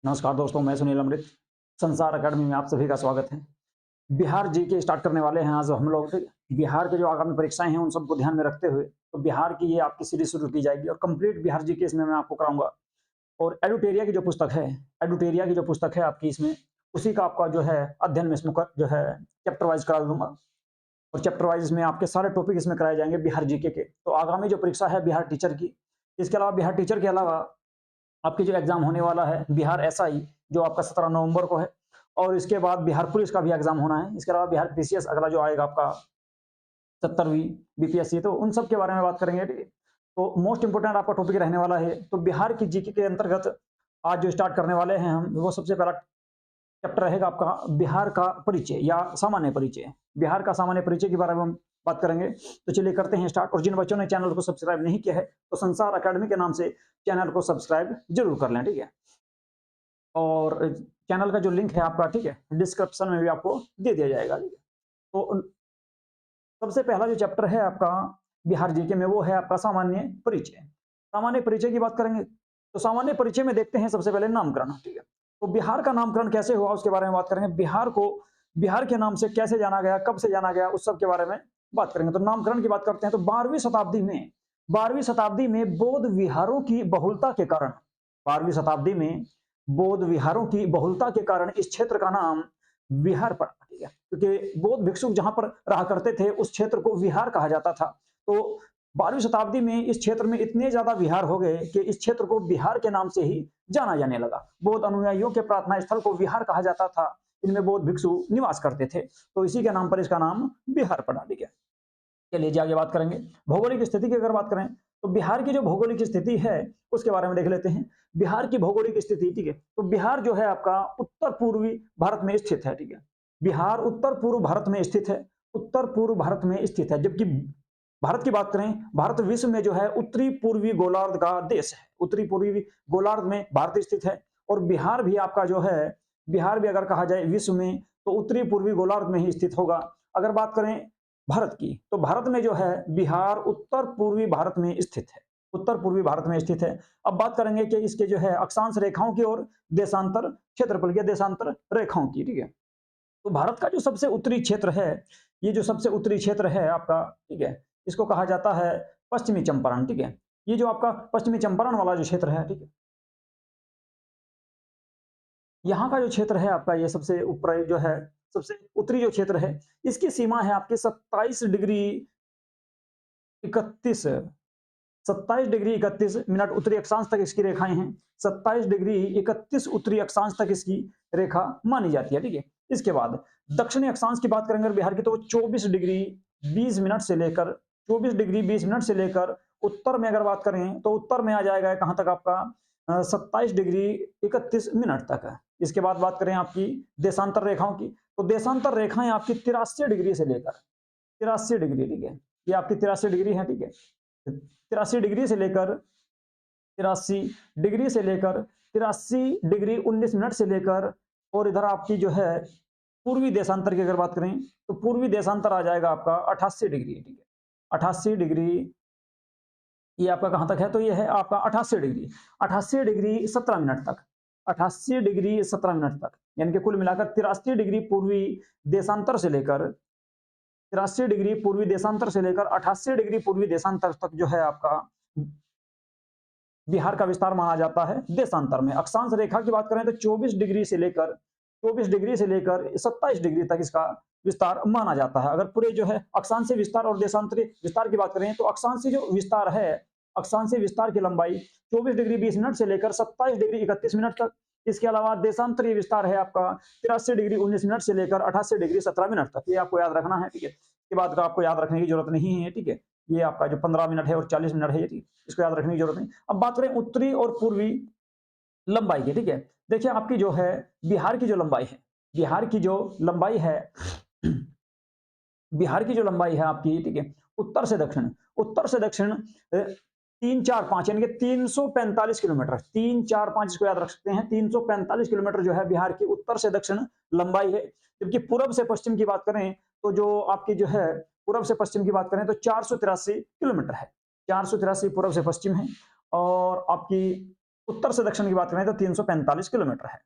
नमस्कार दोस्तों, मैं सुनील अमृत। संसार अकेडमी में आप सभी का स्वागत है। बिहार जीके स्टार्ट करने वाले हैं आज हम लोग। बिहार के जो आगामी परीक्षाएं हैं उन सबको ध्यान में रखते हुए तो बिहार की ये आपकी सीरीज शुरू की जाएगी और कंप्लीट बिहार जीके इसमें मैं आपको कराऊंगा। और एडुटेरिया की जो पुस्तक है आपकी इसमें उसी का आपका जो है अध्ययन में इसमें जो है चैप्टर वाइज करा दूंगा। और चैप्टर वाइज इसमें आपके सारे टॉपिक इसमें कराए जाएंगे बिहार जीके के। तो आगामी जो परीक्षा है बिहार टीचर की, इसके अलावा बिहार टीचर के अलावा आपकी जो एग्जाम होने वाला है बिहार एसआई जो आपका 17 नवंबर को है। और इसके बाद बिहार पुलिस का भी एग्जाम होना है। इसके अलावा बिहार पीसीएस अगला जो आएगा आपका 70वीं बीपीएससी, तो उन सब के बारे में बात करेंगे। ठीक है, तो मोस्ट इंपोर्टेंट आपका टॉपिक रहने वाला है। तो बिहार की जीके के अंतर्गत आज जो स्टार्ट करने वाले हैं हम, वो सबसे पहला चैप्टर रहेगा आपका बिहार का परिचय या सामान्य परिचय। बिहार का सामान्य परिचय के बारे में हम बात करेंगे। तो चलिए करते हैं स्टार्ट। और जिन बच्चों ने चैनल को सब्सक्राइब नहीं किया है तो संसार अकेडमी के नाम से चैनल को सब्सक्राइब जरूर कर लें। ठीक है, और चैनल का जो लिंक है आपका, ठीक है, डिस्क्रिप्शन में भी आपको दे दिया जाएगा। ठीक है, तो सबसे पहला जो चैप्टर है आपका बिहार जीके में वो है आपका सामान्य परिचय। सामान्य परिचय की बात करेंगे तो सामान्य परिचय में देखते हैं सबसे पहले नामकरण। ठीक है, तो बिहार का नामकरण कैसे हुआ उसके बारे में बात करेंगे। बिहार को बिहार के नाम से कैसे जाना गया, कब से जाना गया, उस सब के बारे में बात करेंगे। तो नामकरण की बात करते हैं तो 12वीं शताब्दी में बौद्ध विहारों की बहुलता के कारण 12वीं शताब्दी में बौद्ध विहारों की बहुलता के कारण इस क्षेत्र का नाम विहार पड़ा। ठीक है, क्योंकि बौद्ध भिक्षुक जहां पर रहा करते थे उस क्षेत्र को विहार कहा जाता था। तो 12वीं शताब्दी में इस क्षेत्र में इतने ज्यादा विहार हो गए कि इस क्षेत्र को बिहार के नाम से ही जाना जाने लगा। बौद्ध अनुयायियों के प्रार्थना स्थल को विहार कहा जाता था। इनमें बौद्ध भिक्षु निवास करते थे, तो इसी के नाम पर इसका नाम बिहार पड़ा। ठीक है, चलिए जी आगे बात करेंगे। भौगोलिक स्थिति की अगर बात करें तो बिहार की जो भौगोलिक स्थिति है उसके बारे में देख लेते हैं। बिहार की भौगोलिक स्थिति, ठीक है, तो बिहार जो है आपका उत्तर पूर्वी भारत में स्थित है। ठीक है, बिहार उत्तर पूर्व भारत में स्थित है। उत्तर पूर्व भारत में स्थित है, जबकि भारत की बात करें, भारत विश्व में जो है उत्तरी पूर्वी गोलार्ध का देश है। उत्तरी पूर्वी गोलार्ध में भारत स्थित है। और बिहार भी आपका जो है, बिहार भी अगर कहा जाए विश्व में तो उत्तरी पूर्वी गोलार्ध में ही स्थित होगा। अगर बात करें भारत की तो भारत में जो है बिहार उत्तर पूर्वी भारत में स्थित है। उत्तर पूर्वी भारत में स्थित है। अब बात करेंगे कि इसके जो है अक्षांश रेखाओं की और देशांतर क्षेत्रफल के देशांतर रेखाओं की। ठीक है, तो भारत का जो सबसे उत्तरी क्षेत्र है, ये जो सबसे उत्तरी क्षेत्र है आपका, ठीक है, इसको कहा जाता है पश्चिमी चंपारण। ठीक है, ये जो आपका पश्चिमी चंपारण वाला जो क्षेत्र है, ठीक है, यहाँ का जो क्षेत्र है आपका, ये सबसे ऊपर जो है सबसे उत्तरी जो क्षेत्र है, इसकी सीमा है आपकी 27 डिग्री 31 मिनट उत्तरी अक्षांश तक इसकी रेखाएं हैं। 27 डिग्री 31 उत्तरी अक्षांश तक इसकी रेखा मानी जाती है। ठीक है, इसके बाद दक्षिणी अक्षांश की बात करेंगे बिहार की तो 24 डिग्री 20 मिनट से लेकर 24 डिग्री 20 मिनट से लेकर उत्तर में अगर बात करें तो उत्तर में आ जाएगा कहां तक आपका 27 डिग्री 31 मिनट तक है। इसके बाद बात करें आपकी देशांतर रेखाओं की तो देशांतर रेखाएं आपकी 83 डिग्री से लेकर 83 डिग्री, ठीक है, ये आपकी 83 डिग्री है। ठीक है, 83 डिग्री से लेकर 83 डिग्री से लेकर 83 डिग्री 19 मिनट से लेकर, और इधर आपकी जो है पूर्वी देशांतर की अगर बात करें तो पूर्वी देशांतर आ जाएगा आपका 88 डिग्री। ठीक है, 88 डिग्री, ये आपका कहां तक है तो ये है आपका 88 डिग्री 88 डिग्री 17 मिनट तक 88 डिग्री 17 मिनट तक, यानी कि कुल मिलाकर 83 डिग्री पूर्वी देशांतर से लेकर 88 डिग्री पूर्वी देशांतर तक जो है आपका बिहार का विस्तार माना जाता है देशांतर में। अक्षांश रेखा की बात करें तो 24 डिग्री से लेकर 27 डिग्री तक इसका विस्तार माना जाता है। अगर पूरे जो है अक्षांशीय विस्तार और देशांतरी विस्तार की बात करें तो अक्षांशीय जो विस्तार है, अक्षांशीय विस्तार की लंबाई 24 डिग्री 20 मिनट से लेकर 27 डिग्री 31 मिनट तक। इसके अलावा देशांतरीय विस्तार है आपका 83 डिग्री 19 मिनट से लेकर 88 डिग्री 17 मिनट तक। ये आपको याद रखना है। ठीक है, इसके बाद का आपको याद रखने की जरूरत नहीं है। ठीक है, ये आपका जो 15 मिनट है और 40 मिनट है, इसको याद रखने की जरूरत नहीं। अब बात करें उत्तरी और पूर्वी लंबाई की। ठीक है, देखिए आपकी जो है बिहार की जो लंबाई है, बिहार की जो लंबाई है बिहार की जो लंबाई है आपकी, ठीक है, उत्तर से दक्षिण 3 4 5 यानी कि 345 किलोमीटर, 3 4 5 इसको याद रख सकते हैं। 345 किलोमीटर जो है बिहार की उत्तर से दक्षिण लंबाई है। जबकि पूर्व से पश्चिम की बात करें तो जो आपकी जो है पूर्व से पश्चिम की बात करें तो 483 किलोमीटर है। 483 पूर्व से पश्चिम है। और आपकी उत्तर से दक्षिण की बात करें तो 345 किलोमीटर है।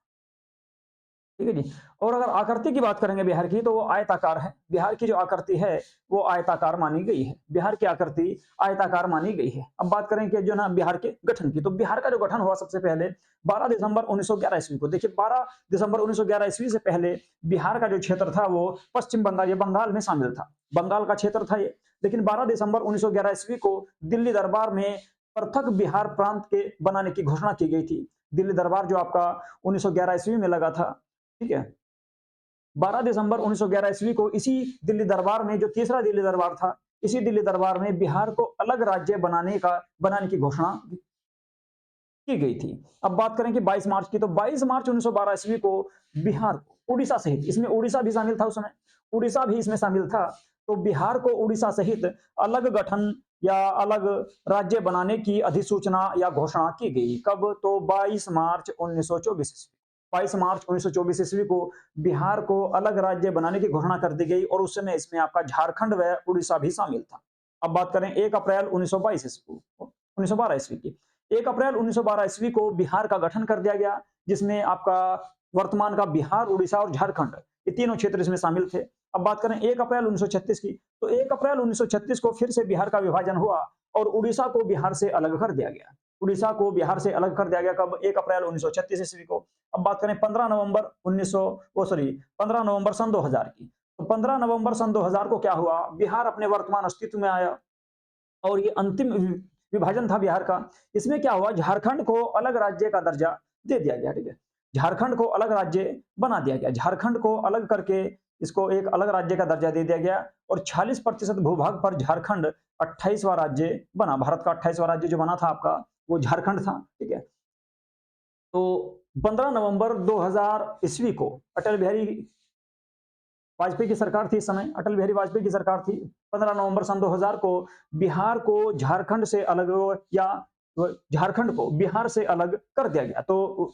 ठीक है जी। और अगर आकृति की बात करेंगे बिहार की, तो वो आयताकार है। बिहार की जो आकृति है वो आयताकार मानी गई है। बिहार की आकृति आयताकार मानी गई है। अब बात करें कि जो ना बिहार के गठन की, तो बिहार का जो गठन हुआ सबसे पहले 12 दिसंबर 1911 ईस्वी को। देखिए 12 दिसंबर 1911 ईस्वी से पहले बिहार का जो क्षेत्र था वो पश्चिम बंगाल, ये बंगाल में शामिल था, बंगाल का क्षेत्र था ये। लेकिन 12 दिसंबर 1911 ईस्वी को दिल्ली दरबार में पृथक बिहार प्रांत के बनाने की घोषणा की गई थी। दिल्ली दरबार जो आपका 1911 ईस्वी में लगा था, ठीक है। 12 दिसंबर 1911 ईस्वी को इसी दिल्ली दरबार में, जो तीसरा दिल्ली दरबार था, इसी दिल्ली दरबार में बिहार को अलग राज्य बनाने की घोषणा की गई थी। अब बात करें कि 22 मार्च की, तो 22 मार्च 1912 ईस्वी को बिहार को उड़ीसा सहित, इसमें उड़ीसा भी शामिल था उस समय, उड़ीसा भी इसमें शामिल था, तो बिहार को उड़ीसा सहित अलग गठन या अलग राज्य बनाने की अधिसूचना या घोषणा की गई। कब? तो 22 मार्च 1924 ईस्वी, 22 मार्च 1924 ईस्वी को बिहार को अलग राज्य बनाने की घोषणा कर दी गई, और उस समय इसमें आपका झारखंड व उड़ीसा भी शामिल था। अब बात करें 1 अप्रैल 1922 ईस्वी, 1912 ईस्वी की, 1 अप्रैल 1912 ईस्वी को बिहार का गठन कर दिया गया, जिसमें आपका वर्तमान का बिहार, उड़ीसा और झारखंड, ये तीनों क्षेत्र इसमें शामिल थे। अब बात करें 1 अप्रैल 1936 की, तो 1 अप्रैल 1936 को फिर से बिहार का विभाजन हुआ और उड़ीसा को बिहार से अलग कर दिया गया। उड़ीसा को बिहार से अलग कर दिया गया कब? 1 अप्रैल 1936 ईस्वी को। अब बात करें 15 नवंबर 15 नवंबर सन 2000 की, तो 15 नवंबर सन 2000 को क्या हुआ? बिहार अपने वर्तमान अस्तित्व में आया, और ये अंतिम विभाजन था बिहार का। इसमें क्या हुआ? झारखंड को अलग राज्य का दर्जा दे दिया गया, ठीक है। झारखंड को अलग राज्य बना दिया गया, झारखंड को अलग करके इसको एक अलग राज्य का दर्जा दे दिया गया, और 40% भूभाग पर झारखंड 28वां राज्य बना। भारत का 28वां राज्य जो बना था आपका, वो झारखंड था, ठीक है। तो 15 नवंबर 2000 ईस्वी को अटल बिहारी वाजपेयी की सरकार थी, इस समय अटल बिहारी वाजपेयी की सरकार थी। 15 नवंबर सन 2000 को बिहार को झारखंड से अलग, या झारखंड को बिहार से अलग कर दिया गया। तो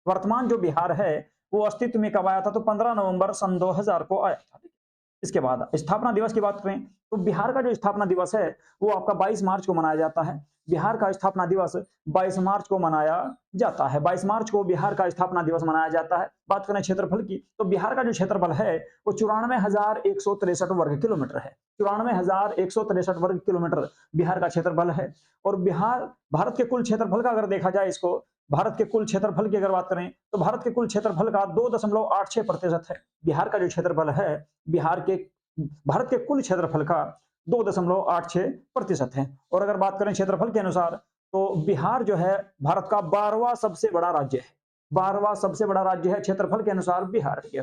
वर्तमान जो बिहार है वो अस्तित्व में कब आया था? तो 15 नवंबर सन 2000 को आया था। इसके बाद स्थापना दिवस की बात करें, तो बिहार का जो स्थापना दिवस है वो आपका 22 मार्च को मनाया जाता है। बिहार का स्थापना दिवस 22 मार्च को मनाया जाता है। 22 मार्च को बिहार का स्थापना दिवस मनाया जाता है। बात करें क्षेत्रफल की, तो बिहार का जो क्षेत्रफल है वो 94,163 वर्ग किलोमीटर है। 94,163 वर्ग किलोमीटर बिहार का क्षेत्रफल है। और बिहार, भारत के कुल क्षेत्रफल का अगर देखा जाए इसको, भारत के कुल क्षेत्रफल की अगर बात करें, तो भारत के कुल क्षेत्रफल का 2.86% है। बिहार का जो क्षेत्रफल है, भारत के कुल क्षेत्रफल का 2.86% है। और अगर बात करें क्षेत्रफल के अनुसार, तो बिहार जो है भारत का 12वां सबसे बड़ा राज्य है। 12वां सबसे बड़ा राज्य है क्षेत्रफल के अनुसार बिहार, ठीक है।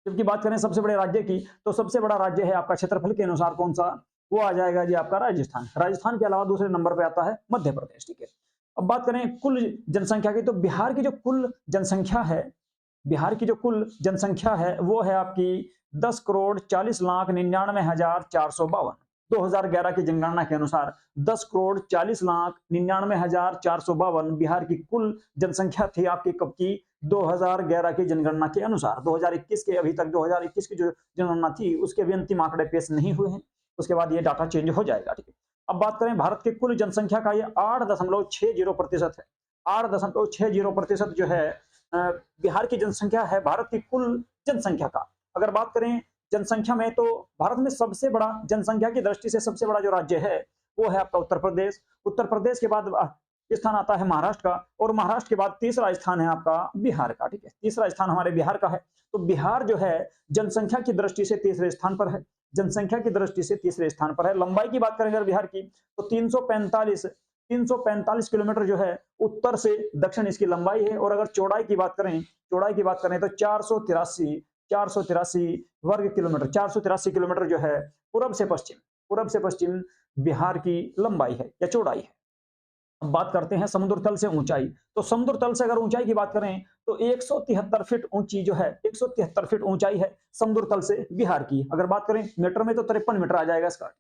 जबकि बात करें सबसे बड़े राज्य की, तो सबसे बड़ा राज्य है आपका क्षेत्रफल के अनुसार कौन सा? वो आ जाएगा जी आपका राजस्थान। राजस्थान के अलावा दूसरे नंबर पे आता है मध्य प्रदेश, ठीक है। अब बात करें कुल जनसंख्या की, तो बिहार की जो कुल जनसंख्या है, बिहार की जो कुल जनसंख्या है वो है आपकी 10,40,99,452। 2011 की जनगणना के अनुसार 10,40,99,452 बिहार की कुल जनसंख्या थी आपकी, कब की? 2011 की जनगणना के अनुसार। 2021 के अभी तक 2021 की जो जनगणना थी उसके भी अंतिम आंकड़े पेश नहीं हुए हैं, उसके बाद ये डाटा चेंज हो जाएगा, ठीक है। अब बात करें भारत के कुल जनसंख्या का, ये 8.60% है। 8.60% जो है बिहार की जनसंख्या है, भारत की कुल जनसंख्या का। अगर बात करें जनसंख्या में, तो भारत में सबसे बड़ा, जनसंख्या की दृष्टि से सबसे बड़ा जो राज्य है वो है आपका उत्तर प्रदेश। उत्तर प्रदेश के बाद स्थान आता है महाराष्ट्र का, और महाराष्ट्र के बाद तीसरा स्थान है आपका बिहार का, ठीक है। तीसरा स्थान हमारे बिहार का है। तो बिहार जो है जनसंख्या की दृष्टि से तीसरे स्थान पर है, जनसंख्या की दृष्टि से तीसरे स्थान पर है। लंबाई की बात करें अगर बिहार की, तो 345 किलोमीटर जो है उत्तर से दक्षिण इसकी लंबाई है। और अगर चौड़ाई की बात करें, तो 483 वर्ग किलोमीटर, 483 किलोमीटर जो है पूरब से पश्चिम बिहार की लंबाई है या चौड़ाई है। अब बात करते हैं समुद्र तल से ऊंचाई, तो समुद्र तल से अगर ऊंचाई की बात करें, तो 173 फीट ऊंची जो है, 173 फीट ऊंचाई है समुद्र तल से बिहार की। अगर बात करें मीटर में, तो 53 मीटर आ जाएगा इसका।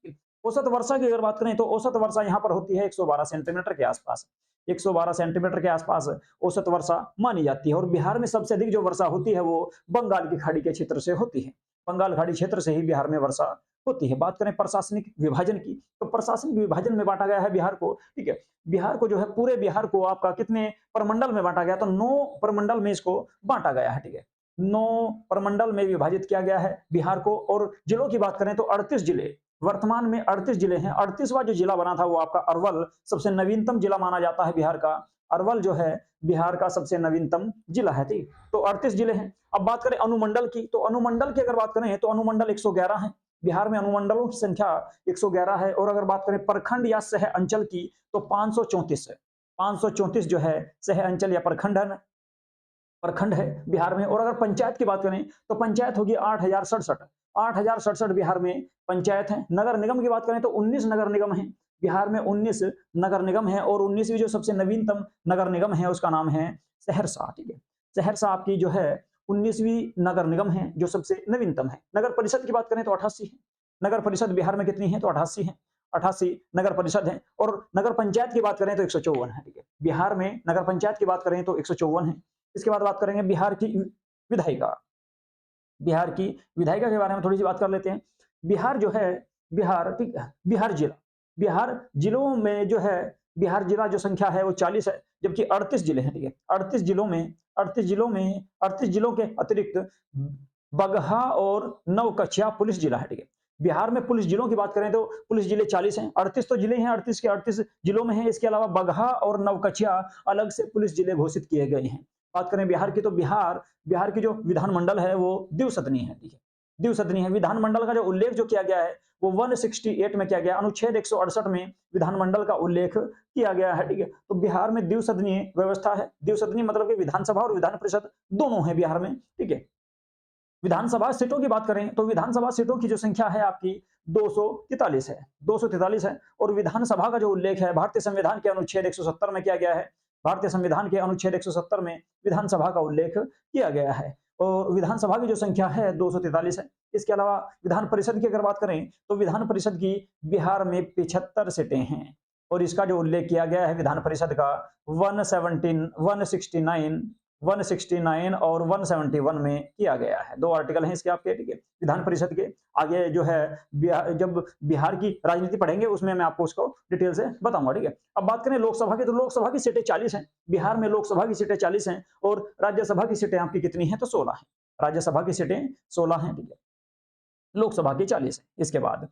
औसत वर्षा की अगर बात करें, तो औसत वर्षा यहाँ पर होती है 112 सेंटीमीटर के आसपास। 112 सेंटीमीटर के आसपास औसत वर्षा मानी जाती है। और बिहार में सबसे अधिक जो वर्षा होती है वो बंगाल की खाड़ी के क्षेत्र से होती है। बंगाल खाड़ी क्षेत्र से ही बिहार में वर्षा होती है। बात करें प्रशासनिक विभाजन की, तो प्रशासनिक विभाजन में बांटा गया है बिहार को, ठीक है। बिहार को जो है, पूरे बिहार को आपका कितने प्रमंडल में बांटा गया, तो 9 प्रमंडल में इसको बांटा गया है, ठीक है। 9 प्रमंडल में विभाजित किया गया है बिहार को। और जिलों की बात करें तो 38 जिले, वर्तमान में 38 जिले हैं। 38वां जो जिला बना था वो आपका अरवल सबसे नवीनतम जिला माना जाता है बिहार का। अरवल जो है बिहार का सबसे नवीनतम जिला है, ठीक। तो 38 जिले हैं। अब बात करें अनुमंडल की, तो अनुमंडल की अगर बात करें तो अनुमंडल 111 है। बिहार में अनुमंडलों की संख्या 111 है। और अगर बात करें प्रखंड या सह अंचल की तो 534 है। 534 जो है सह अंचल या प्रखंड है बिहार में। और अगर पंचायत की बात करें तो पंचायत होगी 8067। 8067 बिहार में पंचायत है। नगर निगम की बात करें तो 19 नगर निगम है बिहार में। 19 नगर निगम है। और 19वीं जो सबसे नवीनतम नगर निगम है उसका नाम है सहरसा, ठीक है। सहरसा आपकी जो है 19वीं नगर निगम है जो सबसे नवीनतम है। नगर परिषद की बात करें तो 88 है। नगर परिषद बिहार में कितनी है, तो 88 है। 88 नगर परिषद है। और नगर पंचायत की बात करें तो 154 है, ठीक है। बिहार में नगर पंचायत की बात करें तो 154 है। इसके बाद बात करेंगे बिहार की विधायिका। बिहार की विधायिका के बारे में थोड़ी सी बात कर लेते हैं। बिहार जो है, बिहार, ठीक है, बिहार जिला, बिहार जिलों में जो है, बिहार जिला जो संख्या है वो 40 है, जबकि 38 जिले हैं, ठीक है। 38 जिलों में 38 जिलों के अतिरिक्त बगहा और नवकछिया पुलिस जिला है, ठीक है। बिहार में पुलिस जिलों की बात करें तो पुलिस जिले 40 हैं। 38 तो जिले हैं, 38 के 38 जिलों में हैं। इसके अलावा बगहा और नवकछिया अलग से पुलिस जिले घोषित किए गए हैं। बात करें बिहार की तो बिहार की जो विधानमंडल है वो द्विसदनीय है, ठीक है। द्विसदनीय है। विधानमंडल का जो उल्लेख जो किया गया है वो 168 में किया गया, अनुच्छेद 168 में विधानमंडल का उल्लेख किया गया है, ठीक है। तो बिहार में द्विसदनीय व्यवस्था है। द्विसदनीय मतलब कि विधानसभा और विधान परिषद दोनों है बिहार में, ठीक है। विधानसभा सीटों की बात करें तो विधानसभा सीटों की जो संख्या है आपकी 243 है, 243 है। और विधानसभा का जो उल्लेख है भारतीय संविधान के अनुच्छेद 170 में किया गया है। भारतीय संविधान के अनुच्छेद 170 में विधानसभा का उल्लेख किया गया है। और विधानसभा की जो संख्या है 243 है। इसके अलावा विधान परिषद की अगर बात करें तो विधान परिषद की बिहार में 75 सीटें हैं। और इसका जो उल्लेख किया गया है विधान परिषद का 169 और 171 में किया गया है। 2 आर्टिकल हैं इसके आपके, ठीक है, विधान परिषद के। आगे जो है जब बिहार की राजनीति पढ़ेंगे उसमें मैं आपको उसको डिटेल से बताऊंगा, ठीक है। अब बात करें लोकसभा की तो लोकसभा की सीटें 40 हैं। बिहार में लोकसभा की सीटें 40 हैं। और राज्यसभा की सीटें आपकी कितनी हैं, तो 16 हैं। राज्यसभा की सीटें 16 हैं, ठीक है। लोकसभा की 40 है। इसके बाद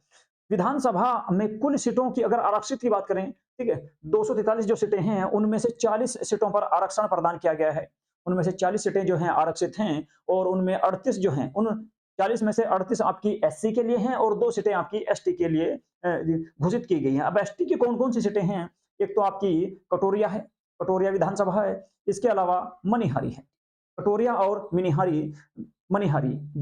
विधानसभा में कुल सीटों की अगर आरक्षित की बात करें, ठीक है, 243 जो सीटें हैं उनमें से 40 सीटों पर आरक्षण प्रदान किया गया है। उनमें से 40 सीटें जो हैं आरक्षित हैं। और उनमें 38 जो हैं, उन 40 में से 38 आपकी एससी के लिए हैं और 2 सीटें आपकी एसटी के लिए घोषित की गई हैं। अब एसटी की कौन-कौन सी सीटें हैं, एक तो आपकी कटोरिया है, कटोरिया विधानसभा है। इसके अलावा मनिहारी है। कटोरिया और मनिहारी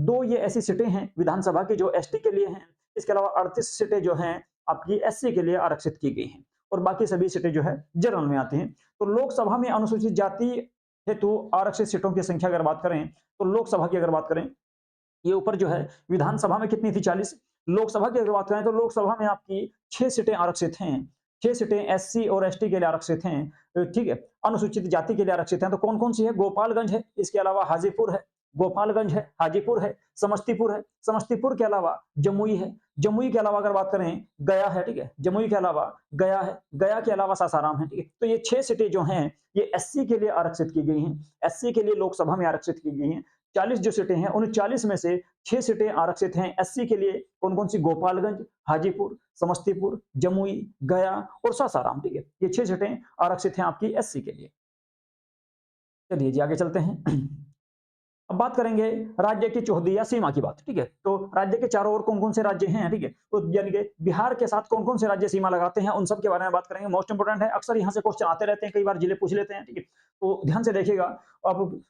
2 ये ऐसी सीटें हैं विधानसभा की जो एसटी के लिए हैं। इसके अलावा 38 सीटें जो हैं आपकी एससी के लिए आरक्षित की गई हैं। और बाकी सभी सीटें जो है जनरल में आती हैं। तो लोकसभा में अनुसूचित जाति हेतु आरक्षित सीटों की संख्या अगर बात करें तो लोकसभा की अगर बात करें, ये ऊपर जो है विधानसभा में कितनी थी, 40। लोकसभा की अगर बात करें तो लोकसभा में आपकी 6 सीटें आरक्षित हैं। 6 सीटें एससी और एसटी के लिए आरक्षित हैं, ठीक है। अनुसूचित जाति के लिए आरक्षित हैं। तो कौन कौन सी है, गोपालगंज है, इसके अलावा हाजीपुर है, गोपालगंज है, हाजीपुर है, समस्तीपुर है, समस्तीपुर के अलावा जमुई है, जमुई के अलावा अगर बात करें गया है, ठीक है, जमुई के अलावा गया है, गया के अलावा सासाराम है, ठीक है। तो ये 6 सीटें जो हैं ये एससी के लिए आरक्षित की गई हैं। एससी के लिए लोकसभा में आरक्षित की गई हैं। 40 जो सीटें हैं उन 40 में से 6 सीटें आरक्षित हैं एससी के लिए। कौन कौन सी, गोपालगंज, हाजीपुर, समस्तीपुर, जमुई, गया और सासाराम, ठीक है। ये 6 सीटें आरक्षित हैं आपकी एससी के लिए। चलिए जी आगे चलते हैं। अब बात करेंगे राज्य की चौहद्दिया सीमा की बात, ठीक है। तो राज्य के चारों ओर कौन कौन से राज्य हैं, ठीक है। तो यानी कि बिहार के साथ कौन कौन से राज्य सीमा लगाते हैं उन सब के बारे में बात करेंगे। मोस्ट इंपोर्टेंट है, अक्सर यहाँ से क्वेश्चन आते रहते हैं, कई बार जिले पूछ लेते हैं, ठीक है। तो ध्यान से देखिएगा। अब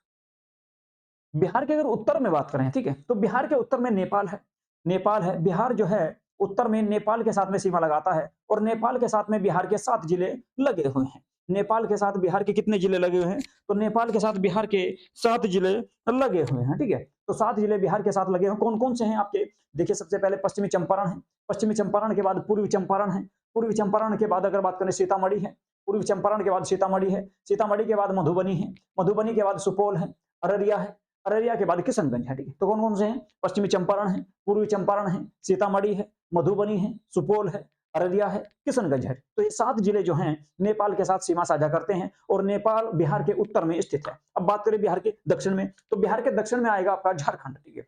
बिहार के अगर उत्तर में बात करें, ठीक है, तो बिहार के उत्तर में नेपाल है। नेपाल है। बिहार जो है उत्तर में नेपाल के साथ में सीमा लगाता है। और नेपाल के साथ में बिहार के 7 जिले लगे हुए हैं। नेपाल के साथ बिहार के कितने जिले लगे हुए हैं, तो नेपाल के साथ बिहार के 7 जिले लगे हुए हैं, ठीक है। तो 7 जिले बिहार के साथ लगे हुए, कौन कौन से हैं आपके, देखिए सबसे पहले पश्चिमी चंपारण है। पश्चिमी चंपारण के बाद पूर्वी चंपारण है। पूर्वी चंपारण के बाद अगर बात करें सीतामढ़ी है। पूर्वी चंपारण के बाद सीतामढ़ी है। सीतामढ़ी के बाद मधुबनी है। मधुबनी के बाद सुपौल है, अररिया है। अररिया के बाद किशनगंज है, ठीक है। तो कौन कौन से हैं? पश्चिमी चंपारण है, पूर्वी चंपारण है, सीतामढ़ी है, मधुबनी है, सुपौल है, अररिया है, किशनगंज है। तो ये 7 जिले जो हैं नेपाल के साथ सीमा साझा करते हैं और नेपाल बिहार के उत्तर में स्थित है। अब बात करें बिहार के दक्षिण में, तो बिहार के दक्षिण में आएगा आपका झारखंड, ठीक है।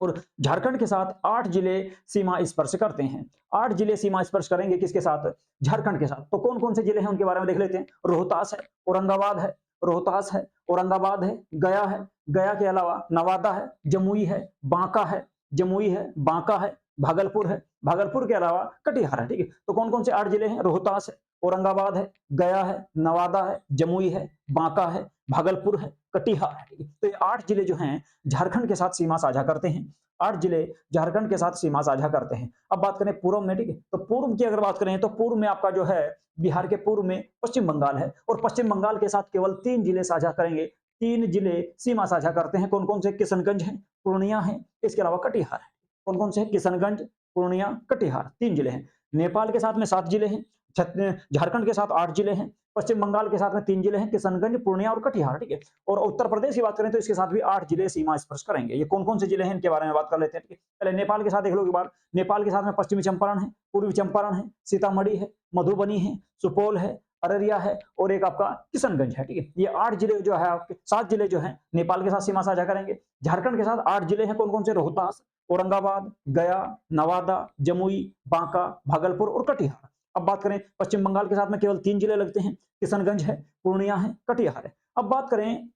और झारखंड के साथ 8 जिले सीमा स्पर्श करते हैं। 8 जिले सीमा स्पर्श करेंगे किसके साथ? झारखंड के साथ। तो कौन-कौन से जिले हैं उनके बारे में देख लेते हैं। रोहतास है, औरंगाबाद है, रोहतास है, औरंगाबाद है, गया है, गया के अलावा नवादा है, जमुई है, बांका है, जमुई है, बांका है, भागलपुर है, भागलपुर के अलावा कटिहार है, ठीक है। तो कौन-कौन से 8 जिले हैं? रोहतास है, औरंगाबाद है, गया है, नवादा है, जमुई है, बांका है, भागलपुर है, कटिहार है, ठीक है। तो ये 8 जिले जो हैं झारखंड के साथ सीमा साझा करते हैं। 8 जिले झारखंड के साथ सीमा साझा करते हैं। अब बात करें पूर्व में, ठीक है। तो पूर्व की अगर बात करें तो पूर्व में आपका जो है बिहार के पूर्व में पश्चिम बंगाल है और पश्चिम बंगाल के साथ केवल 3 जिले साझा करेंगे। 3 जिले सीमा साझा करते हैं। कौन-कौन से? किशनगंज है, पूर्णिया है, इसके अलावा कटिहार है। कौन-कौन से? किशनगंज, पूर्णिया, कटिहार 3 जिले हैं। नेपाल के साथ में 7 जिले हैं। झारखंड के साथ 8 जिले हैं। पश्चिम बंगाल के साथ में 3 जिले हैं, किशनगंज, पूर्णिया और कटिहार, ठीक है। और उत्तर प्रदेश की बात करें तो इसके साथ भी 8 जिले सीमा स्पर्श करेंगे। ये कौन-कौन से जिले हैं इनके बारे में बात कर लेते हैं, ठीक है। पहले नेपाल के साथ देख लो एक बार। नेपाल के साथ में पश्चिमी चंपारण है, पूर्वी चंपारण है, सीतामढ़ी है, मधुबनी है, सुपौल है, अररिया है और एक आपका किशनगंज है, ठीक है। ये 8 जिले जो है आपके 7 जिले जो हैं नेपाल के साथ सीमा साझा करेंगे। झारखंड के साथ 8 जिले हैं। कौन-कौन से? रोहतास, औरंगाबाद, गया, नवादा, जमुई, बांका, भागलपुर और कटिहार। अब बात करें पश्चिम बंगाल के साथ में केवल 3 जिले लगते हैं, किशनगंज है, पूर्णिया है, कटिहार है। अब बात करें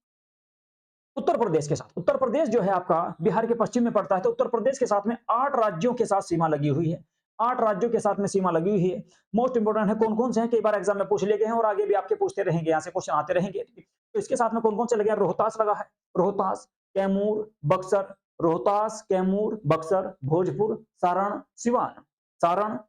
उत्तर प्रदेश के साथ। उत्तर प्रदेश जो है आपका बिहार के पश्चिम में पड़ता है, तो उत्तर प्रदेश के साथ में 8 राज्यों के साथ सीमा लगी हुई है। 8 राज्यों के साथ में सीमा लगी हुई है। मोस्ट इंपोर्टेंट है कौन-कौन से हैं, कई बार एग्जाम में पूछ लिए गए हैं और आगे भी आपके पूछते रहेंगे, यहाँ से क्वेश्चन आते रहेंगे। तो इसके साथ में कौन-कौन से लगे हैं? रोहतास लगा है, रोहतास, कैमूर, बक्सर, रोहतास, कैमूर, बक्सर, भोजपुर, सारण,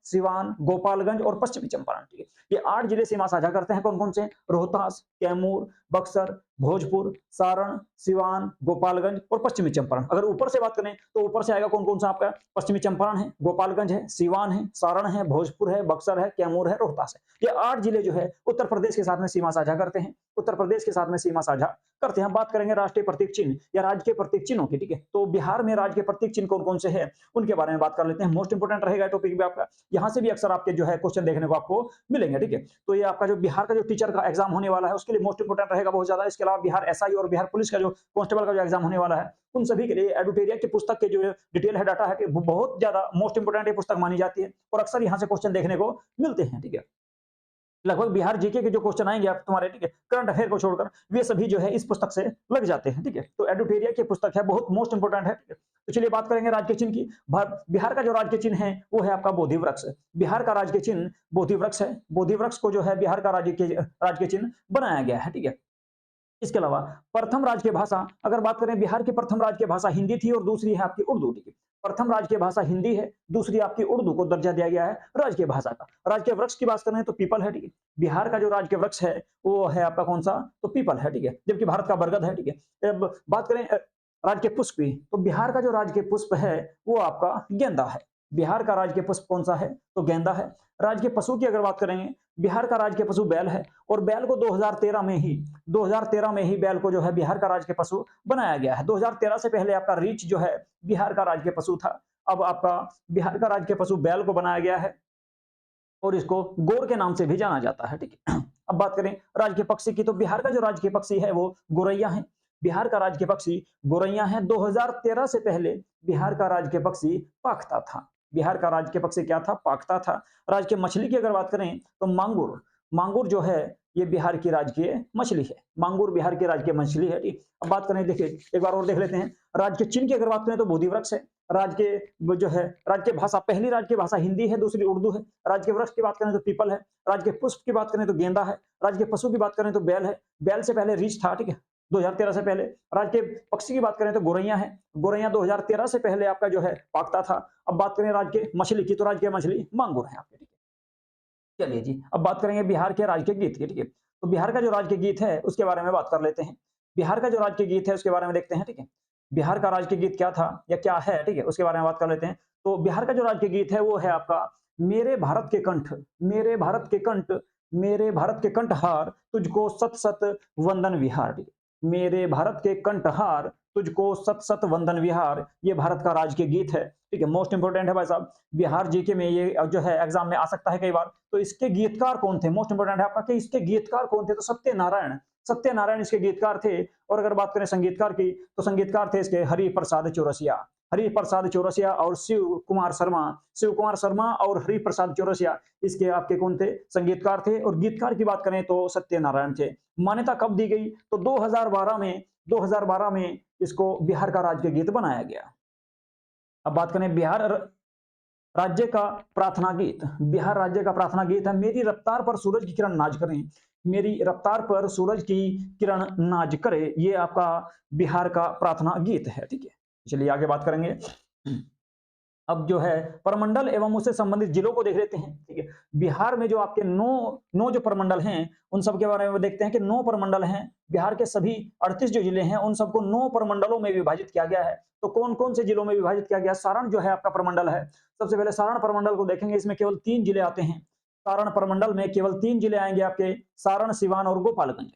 सिवान, गोपालगंज और पश्चिमी चंपारण, ठीक है। ये 8 जिले सीमा साझा करते हैं। कौन-कौन से? रोहतास, कैमूर, बक्सर, भोजपुर, सारण, सिवान, गोपालगंज और पश्चिमी चंपारण। अगर ऊपर से बात करें तो ऊपर से आएगा कौन-कौन सा आपका? पश्चिमी चंपारण है, गोपालगंज है, सिवान है, सारण है, भोजपुर है, बक्सर है, कैमूर है, रोहतास है। ये 8 जिले जो है उत्तर प्रदेश के साथ में सीमा साझा करते हैं। उत्तर प्रदेश के साथ में सीमा साझा करते हैं। हम बात करेंगे राष्ट्रीय प्रतीक चिन्ह या राज्य के प्रतीक चिन्हों की, ठीक है। तो बिहार में राज्य के प्रतीक चिन्ह कौन-कौन से हैं उनके बारे में बात कर लेते हैं। मोस्ट इंपोर्टेंट रहेगा टॉपिक भी आपका, यहाँ से भी अक्सर आपके जो है क्वेश्चन देखने को आपको मिलेंगे, ठीक है। तो ये आपका जो बिहार का जो टीचर का एग्जाम होने वाला है उसके लिए मोस्ट इंपोर्टेंट रहेगा बहुत ज्यादा। इसके अलावा बिहार एसआई और बिहार पुलिस का जो कांस्टेबल का जो एग्जाम होने वाला है उन सभी के लिए एडुटेरिया की पुस्तक के जो डिटेल है, डाटा है, वो बहुत ज्यादा मोस्ट इंपोर्टेंट ये पुस्तक मानी जाती है और अक्सर यहाँ से क्वेश्चन देखने को मिलते हैं, ठीक है। लगभग बिहार जीके के जो क्वेश्चन आएंगे आप तुम्हारे, ठीक है, करंट अफेयर को छोड़कर, वे सभी जो है इस पुस्तक से लग जाते हैं, ठीक है। तो एडुटेरिया की पुस्तक है, बहुत मोस्ट इंपोर्टेंट है, ठीक है। तो चलिए बात करेंगे राज्य के चिन्ह की। बिहार का जो राज्य के चिन्ह है वो है आपका बोधि वृक्ष। बिहार का राज्य के चिन्ह बोधि वृक्ष है। बोधि वृक्ष को जो है बिहार का राज्य के चिन्ह बनाया गया है, ठीक है। इसके अलावा प्रथम राजकीय भाषा, अगर बात करें बिहार की प्रथम राजकीय भाषा हिंदी थी और दूसरी है आपकी उर्दू, ठीक है। प्रथम राजकीय भाषा हिंदी है, दूसरी आपकी उर्दू को दर्जा दिया गया है राजकीय भाषा का। राजकीय वृक्ष की बात करें तो पीपल है, ठीक है। बिहार का जो राजकीय वृक्ष है वो है आपका कौन सा? तो पीपल है, ठीक है। जबकि भारत का बरगद है, ठीक है। अब बात करें राजकीय पुष्प की, तो बिहार का जो राजकीय पुष्प है वो आपका गेंदा है। बिहार का राजकीय पुष्प कौन सा है? तो गेंदा है। राजकीय पशु की अगर बात करेंगे, बिहार का राजकीय पशु बैल है और बैल को 2013 में ही बैल को जो है बिहार का राजकीय पशु बनाया गया है। 2013 से पहले आपका रीछ जो है बिहार का राजकीय पशु था। अब आपका बिहार का राजकीय पशु बैल को बनाया गया है और इसको गोर के नाम से भी जाना जाता है, ठीक है। अब बात करें राजकीय पक्षी की, तो बिहार का जो राजकीय पक्षी है वो गोरैया है। बिहार का राजकीय पक्षी गोरैया है। 2013 से पहले बिहार का राजकीय पक्षी पाखता था। बिहार का राजकीय पक्षी क्या था? पाखता था। राजकीय मछली की अगर बात करें तो मांगुर, मांगुर जो है ये बिहार की राजकीय मछली है। मांगुर बिहार की राजकीय मछली है, ठीक। अब बात करें, देखिए एक बार और देख लेते हैं। राजकीय चिन्ह की अगर बात करें तो बोधि वृक्ष है। राजकीय जो है राजकीय भाषा, पहली राजकीय भाषा हिंदी है, दूसरी उर्दू है। राजकीय वृक्ष की बात करें तो पीपल है। राजकीय पुष्प की बात करें तो गेंदा है। राजकीय पशु की बात करें तो बैल है। बैल से पहले रीछ था, ठीक है, 2013 से पहले। राजकीय पक्षी की बात करें तो गोरैया है। गोरैया 2013 से पहले आपका जो है पाकता था। अब बात करें राजकीय मछली की, तो राजकीय मछली मांगुर है आपके, ठीक है। चलिए जी, अब बात करेंगे बिहार के राजकीय गीत की, ठीक है। तो बिहार का जो राजकीय गीत है उसके बारे में बात कर लेते हैं। बिहार का जो राजकीय गीत है उसके बारे में देखते हैं, ठीक है। बिहार का राजकीय गीत क्या था या क्या है, ठीक है, उसके बारे में बात कर लेते हैं। तो बिहार का जो राजकीय गीत है वो है आपका मेरे भारत के कंठ, मेरे भारत के कंठ, मेरे भारत के कंठहार तुझको सत सत वंदन विहार, ठीक है। मेरे भारत के कंठहार तुझको सत सत वंदन विहार, ये भारत का राज्य के गीत है, ठीक है, मोस्ट इंपोर्टेंट है भाई साहब। बिहार जीके में ये जो है एग्जाम में आ सकता है कई बार। तो इसके गीतकार कौन थे, मोस्ट इंपोर्टेंट है आपका कि इसके गीतकार कौन थे, तो सत्यनारायण, सत्यनारायण इसके गीतकार थे। और अगर बात करें संगीतकार की, तो संगीतकार थे इसके हरि प्रसाद चौरसिया, हरि प्रसाद चौरसिया और शिव कुमार शर्मा, शिव कुमार शर्मा और हरि प्रसाद चौरसिया इसके आपके कौन थे, संगीतकार थे। और गीतकार की बात करें तो सत्यनारायण थे। मान्यता कब दी गई, तो 2012 में इसको बिहार का राज्य गीत बनाया गया। अब बात करें बिहार राज्य का प्रार्थना गीत, बिहार राज्य का प्रार्थना गीत है मेरी रफ्तार पर सूरज की किरण नाच करें, मेरी रफ्तार पर सूरज की किरण नाच करे, ये आपका बिहार का प्रार्थना गीत है, ठीक है। चलिए आगे बात करेंगे। अब जो है प्रमंडल एवं उससे संबंधित जिलों को देख लेते हैं, ठीक है। बिहार में जो आपके नौ जो प्रमंडल हैं उन सब के बारे में देखते हैं कि 9 प्रमंडल हैं। बिहार के सभी 38 जो जिले हैं उन सबको 9 प्रमंडलों में विभाजित किया गया है। तो कौन कौन से जिलों में विभाजित किया गया, सारण जो है आपका प्रमंडल है। सबसे पहले सारण प्रमंडल को देखेंगे, इसमें केवल 3 जिले आते हैं। सारण प्रमंडल में केवल 3 जिले आएंगे आपके, सारण, सिवान और गोपालगंज।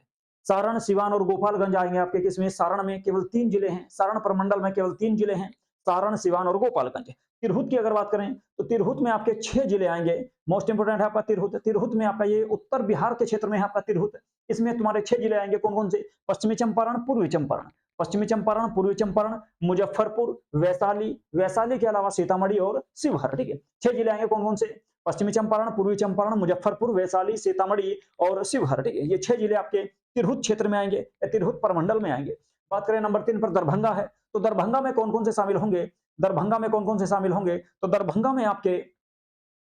सारण, सिवान और गोपालगंज आएंगे आपके किसमें, सारण में केवल 3 जिले हैं, सारण प्रमंडल में केवल 3 जिले हैं, सारण, सिवान और गोपालगंज। तिरहुत की अगर बात करें तो तिरहुत में आपके 6 जिले आएंगे। मोस्ट इंपोर्टेंट है आपका तिरहुत, तिरहुत में आपका ये उत्तर बिहार के क्षेत्र में है आपका तिरहुत। इसमें तुम्हारे 6 जिले आएंगे, कौन कौन से, पश्चिमी चंपारण, पूर्वी चंपारण, पश्चिमी चंपारण, पूर्वी चंपारण, मुजफ्फरपुर, वैशाली, वैशाली के अलावा सीतामढ़ी और शिवहर, ठीक है। 6 जिले आएंगे, कौन कौन से, पश्चिमी चंपारण, पूर्वी चंपारण, मुजफ्फरपुर, वैशाली, सीतामढ़ी और शिवहर, ठीक है। ये 6 जिले आपके तिरहुत क्षेत्र में आएंगे, तिरहुत प्रमंडल में आएंगे। बात करें नंबर 3 पर दरभंगा है, तो दरभंगा में कौन कौन से शामिल होंगे, दरभंगा में कौन कौन से शामिल होंगे, तो दरभंगा में आपके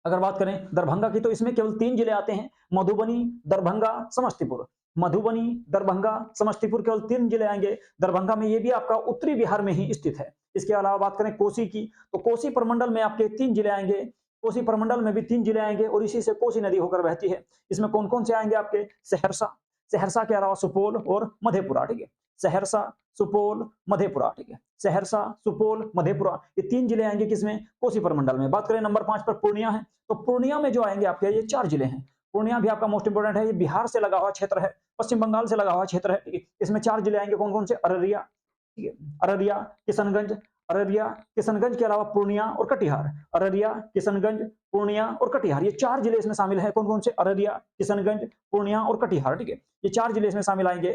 अगर बात करें दरभंगा की तो इसमें केवल 3 जिले आते हैं, मधुबनी, दरभंगा, समस्तीपुर। मधुबनी, दरभंगा, समस्तीपुर, केवल 3 जिले आएंगे दरभंगा में, ये भी आपका उत्तरी बिहार में ही स्थित है। इसके अलावा बात करें कोसी की, तो कोसी प्रमंडल में आपके 3 जिले आएंगे, कोसी प्रमंडल में भी 3 जिले आएंगे और इसी से कोसी नदी होकर बहती है। इसमें कौन कौन से आएंगे आपके, सहरसा, सहरसा के अलावा सुपौल और मधेपुरा, ठीक है। सहरसा, सुपौल, मधेपुरा, ठीक है। सहरसा, सुपौल, मधेपुरा, ये 3 जिले आएंगे किसमें, कोसी प्रमंडल में। बात करें नंबर 5 पर पूर्णिया है, तो पूर्णिया में जो आएंगे आपके ये 4 जिले हैं। पूर्णिया भी आपका मोस्ट इंपोर्टेंट है, ये बिहार से लगा हुआ क्षेत्र है, पश्चिम बंगाल से लगा हुआ क्षेत्र है, ठीक है। इसमें 4 जिले आएंगे, कौन कौन से, अररिया, ठीक है, अररिया, किशनगंज, अररिया, किशनगंज के अलावा पूर्णिया और कटिहार, अररिया, किशनगंज, पूर्णिया और कटिहार, ये 4 जिले इसमें शामिल है, कौन कौन से, अररिया, किशनगंज, पूर्णिया और कटिहार, ठीक है। ये 4 जिले इसमें शामिल आएंगे,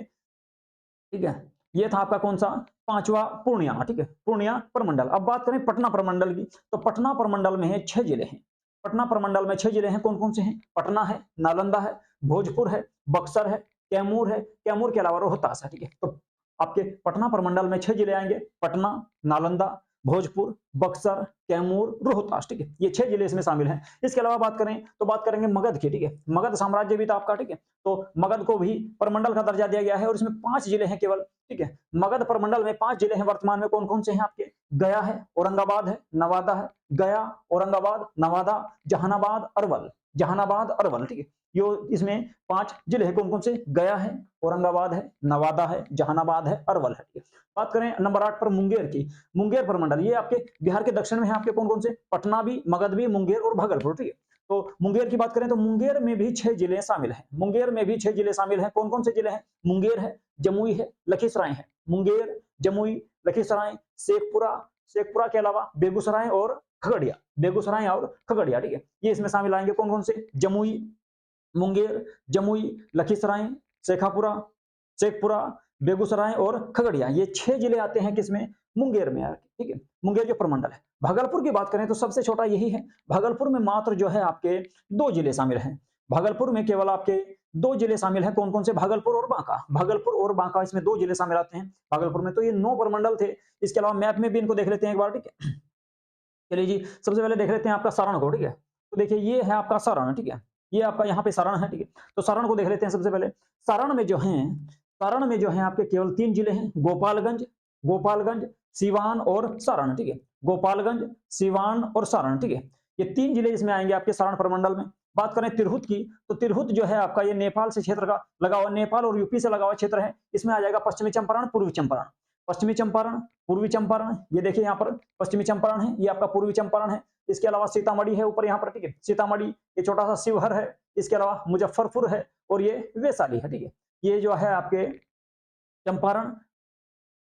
ठीक है। ये था आपका कौन सा, 5वां पूर्णिया, ठीक है, पूर्णिया प्रमंडल। अब बात करें पटना प्रमंडल की, तो पटना प्रमंडल में है 6 जिले हैं। पटना प्रमंडल में 6 जिले हैं, कौन कौन से हैं, पटना है, नालंदा है, भोजपुर है, बक्सर है, कैमूर है, कैमूर के अलावा रोहतास है, ठीक है। तो आपके पटना प्रमंडल में 6 जिले आएंगे, पटना, नालंदा, भोजपुर, बक्सर, कैमूर, रोहतास, ठीक है। ये 6 जिले इसमें शामिल हैं। इसके अलावा बात करें तो बात करेंगे मगध की, ठीक है। मगध साम्राज्य भी था आपका, ठीक है। तो मगध को भी प्रमंडल का दर्जा दिया गया है और इसमें 5 जिले हैं केवल, ठीक है। मगध प्रमंडल में 5 जिले हैं वर्तमान में, कौन कौन से हैं आपके, गया है, औरंगाबाद है, नवादा है, गया, औरंगाबाद, नवादा, जहानाबाद, अरवल, जहानाबाद, अरवल, ठीक है। यो इसमें 5 जिले हैं, कौन कौन से, गया है, औरंगाबाद है, नवादा है, जहानाबाद है, अरवल है, ठीक है। बात करें नंबर 8 पर मुंगेर की, मुंगेर प्रमंडल, ये आपके बिहार के दक्षिण में है आपके, कौन कौन से, पटना भी, मगध भी, मुंगेर और भागलपुर, ठीक है। तो मुंगेर की बात करें तो मुंगेर में भी 6 जिले शामिल हैं, मुंगेर में भी 6 जिले शामिल हैं, कौन कौन से जिले हैं, मुंगेर है, जमुई है, लखीसराय है, मुंगेर, जमुई, लखीसराय, शेखपुरा, शेखपुरा के अलावा बेगूसराय और खगड़िया, बेगूसराय और खगड़िया, ठीक है। ये इसमें शामिल आएंगे, कौन कौन से, जमुई, मुंगेर, जमुई, लखीसराय, शेखापुरा, शेखपुरा, बेगूसराय और खगड़िया, ये 6 जिले आते हैं किसमें, मुंगेर में आके, ठीक है। मुंगेर जो प्रमंडल है। भागलपुर की बात करें तो सबसे छोटा यही है, भागलपुर में मात्र जो है आपके 2 जिले शामिल हैं, भागलपुर में केवल आपके 2 जिले शामिल हैं, कौन कौन से, भागलपुर और बांका, भागलपुर और बांका, इसमें 2 जिले शामिल आते हैं भागलपुर में। तो ये 9 प्रमंडल थे। इसके अलावा मैप में भी इनको देख लेते हैं एक बार, ठीक है। चलिए जी, सबसे पहले देख लेते हैं आपका सारण को, ठीक है। तो देखिए ये है आपका सारण, ठीक है, ये आपका यहाँ पे सारण है, ठीक है। तो सारण को देख लेते हैं सबसे पहले। सारण में जो है, सारण में जो है आपके केवल 3 जिले हैं, गोपालगंज, गोपालगंज, सिवान और सारण, ठीक है। गोपालगंज, सिवान और सारण, ठीक है। ये 3 जिले इसमें आएंगे आपके सारण प्रमंडल में। बात करें तिरहुत की, तो तिरहुत जो है आपका ये नेपाल से क्षेत्र का लगा हुआ, नेपाल और यूपी से लगा हुआ क्षेत्र है। इसमें आ जाएगा पश्चिमी चंपारण, पूर्वी चंपारण, पश्चिमी चंपारण, पूर्वी चंपारण, ये देखिए यहाँ पर पश्चिमी चंपारण है, ये आपका पूर्वी चंपारण है। इसके अलावा सीतामढ़ी है ऊपर यहाँ पर, ठीक है, सीतामढ़ी, ये छोटा सा शिवहर है। इसके अलावा मुजफ्फरपुर है और ये वैशाली है, ठीक है। ये जो है आपके चंपारण,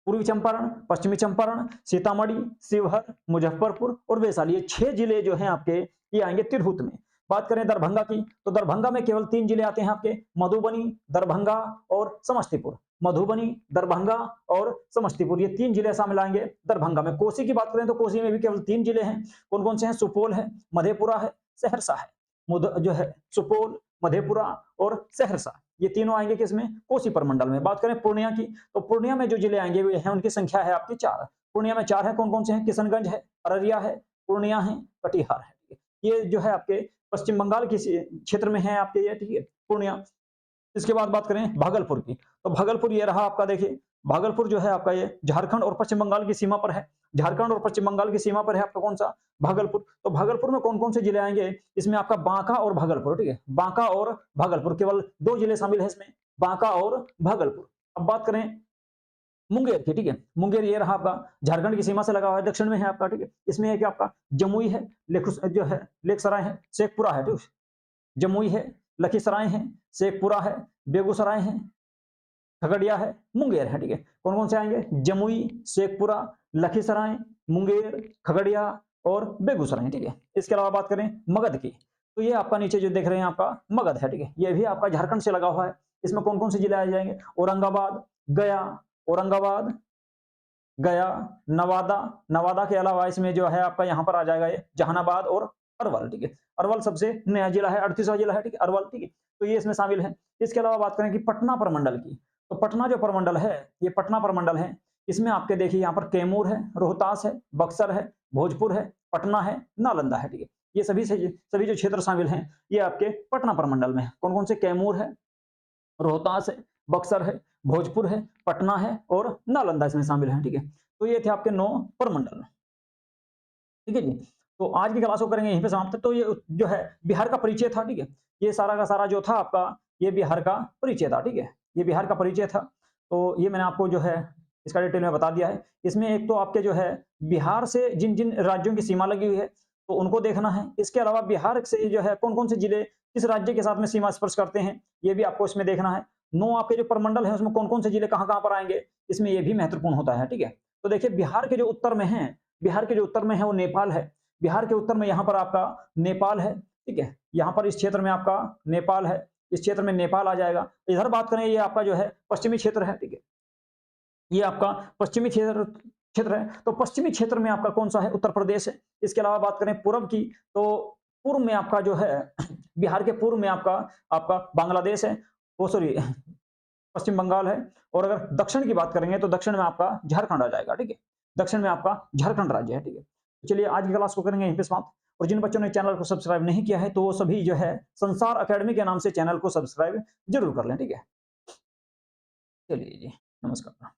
पूर्वी चंपारण, पश्चिमी चंपारण, सीतामढ़ी, शिवहर, मुजफ्फरपुर और वैशाली, ये 6 जिले जो हैं आपके ये आएंगे तिरहुत में। बात करें दरभंगा की, तो दरभंगा में केवल 3 जिले आते हैं आपके, मधुबनी, दरभंगा और समस्तीपुर। मधुबनी, दरभंगा और समस्तीपुर, ये 3 जिले शामिल आएंगे दरभंगा में। कोसी की बात करें तो कोसी में भी केवल 3 जिले हैं। कौन कौन से हैं? सुपौल है, मधेपुरा है, सहरसा है। जो है सुपौल, मधेपुरा और सहरसा, ये तीनों आएंगे किसमें? कोसी प्रमंडल में। बात करें पूर्णिया की, तो पूर्णिया में जो जिले आएंगे वे हैं, उनकी संख्या है आपकी 4। पूर्णिया में 4 है। कौन कौन से हैं? किशनगंज है, अररिया है, पूर्णिया है, कटिहार है। ये जो है आपके पश्चिम बंगाल के क्षेत्र में है आपके ये, ठीक है, पूर्णिया। इसके बाद बात करें भागलपुर की, तो भागलपुर ये रहा आपका, देखिए भागलपुर जो है आपका ये झारखंड और पश्चिम बंगाल की सीमा पर है। झारखंड और पश्चिम बंगाल की सीमा पर है आपका कौन सा? भागलपुर। तो भागलपुर में कौन कौन से जिले आएंगे? इसमें आपका बांका और भागलपुर, ठीक है, बांका और भागलपुर, केवल 2 जिले शामिल है इसमें, बांका और भागलपुर। अब बात करें मुंगेर की, ठीक है, मुंगेर ये रहा आपका, झारखंड की सीमा से लगा हुआ है, दक्षिण में है आपका, ठीक है। इसमें है कि आपका जमुई है, जो है लेकसराय है, शेखपुरा है, ठीक है, जमुई है, लखीसराय है, शेखपुरा है, बेगूसराय है, खगड़िया है, मुंगेर है, ठीक है। कौन कौन से आएंगे? जमुई, शेखपुरा, लखीसराय, मुंगेर, खगड़िया और बेगूसराय, ठीक है। इसके अलावा बात करें मगध की, तो ये आपका नीचे जो देख रहे हैं आपका मगध है, ठीक है, ये भी आपका झारखंड से लगा हुआ है। इसमें कौन कौन से जिले आ जाएंगे? औरंगाबाद, गया, औरंगाबाद, गया, नवादा, नवादा के अलावा इसमें जो है आपका यहाँ पर आ जाएगा ये जहानाबाद और अरवल, ठीक है। अरवल सबसे नया जिला है, 38वां जिला है, ठीक है, अरवल, ठीक है, तो ये इसमें शामिल है। इसके अलावा बात करें कि पटना प्रमंडल की, तो पटना जो प्रमंडल है, ये पटना प्रमंडल है, इसमें आपके देखिए यहाँ पर कैमूर है, रोहतास है, बक्सर है, भोजपुर है, पटना है, नालंदा है, ठीक है। ये सभी जो क्षेत्र शामिल हैं ये आपके पटना प्रमंडल में है। कौन कौन से? कैमूर है, रोहतास है, बक्सर है, भोजपुर है, पटना है और नालंदा इसमें शामिल है, ठीक है। तो ये थे आपके 9 प्रमंडल, ठीक है जी। तो आज की क्लास को करेंगे यहीं पे समाप्त। तो ये जो है बिहार का परिचय था, ठीक है, ये सारा का सारा जो था आपका ये बिहार का परिचय था, ठीक है, ये बिहार का परिचय था। तो ये मैंने आपको जो है इसका डिटेल में बता दिया है। इसमें एक तो आपके जो है बिहार से जिन जिन राज्यों की सीमा लगी हुई है तो उनको देखना है। इसके अलावा बिहार से जो है कौन कौन से जिले किस राज्य के साथ में सीमा स्पर्श करते हैं ये भी आपको इसमें देखना है। 9 आपके जो प्रमंडल है उसमें कौन कौन से जिले कहाँ कहाँ पर आएंगे इसमें ये भी महत्वपूर्ण होता है, ठीक है। तो देखिए बिहार के जो उत्तर में है, बिहार के जो उत्तर में है वो नेपाल है। बिहार के उत्तर में यहाँ पर आपका नेपाल है, ठीक है, यहाँ पर इस क्षेत्र में आपका नेपाल है, इस क्षेत्र में नेपाल आ जाएगा। इधर बात करें ये आपका जो है पश्चिमी क्षेत्र है, ठीक है, ये आपका पश्चिमी क्षेत्र है। तो पश्चिमी क्षेत्र में आपका कौन सा है? उत्तर प्रदेश है। इसके अलावा बात करें पूर्व की तो पूर्व में आपका जो है बिहार के पूर्व में आपका बांग्लादेश है, वो सॉरी पश्चिम बंगाल है। और अगर दक्षिण की बात करेंगे तो दक्षिण में आपका झारखंड आ जाएगा, ठीक है, दक्षिण में आपका झारखंड राज्य है, ठीक है। तो चलिए आज की क्लास को करेंगे यहीं पे समाप्त। और जिन बच्चों ने चैनल को सब्सक्राइब नहीं किया है तो वो सभी जो है संसार अकेडमी के नाम से चैनल को सब्सक्राइब जरूर कर लें, ठीक है। चलिए जी, नमस्कार।